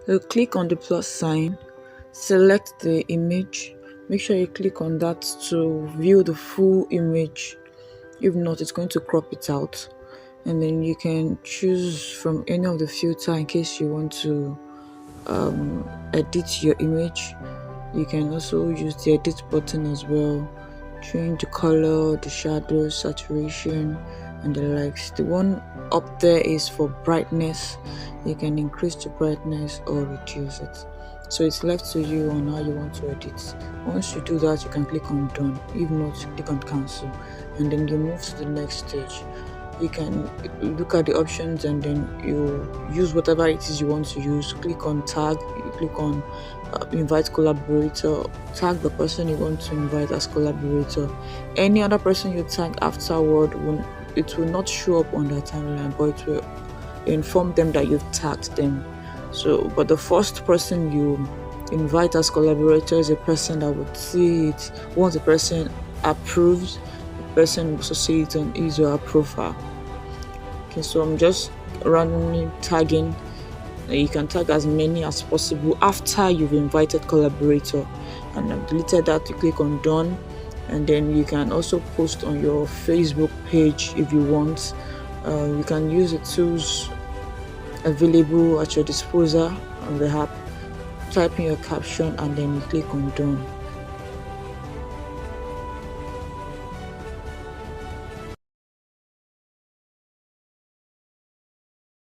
You click on the plus sign, select the image, make sure you click on that to view the full image. If not, it's going to crop it out. And then you can choose from any of the filter in case you want to edit your image. You can also use the edit button as well, change the color, the shadow, saturation, and the likes. The one up there is for brightness. You can increase the brightness or reduce it. So it's left to you on how you want to edit. Once you do that, you can click on done. If not, click on cancel, and then you move to the next stage. You can look at the options and then you use whatever it is you want to use. Click on tag, you click on invite collaborator, tag the person you want to invite as collaborator. Any other person you tag afterward, it will not show up on their timeline, but it will inform them that you've tagged them. So, but the first person you invite as collaborator is a person that would see it. Once the person approves, the person will also see it on his or her profile. Okay, so I'm just randomly tagging. You can tag as many as possible after you've invited collaborator, and I've deleted that. You click on done, and then you can also post on your Facebook page if you want. You can use the tools available at your disposal on the app. Type in your caption and then you click on done.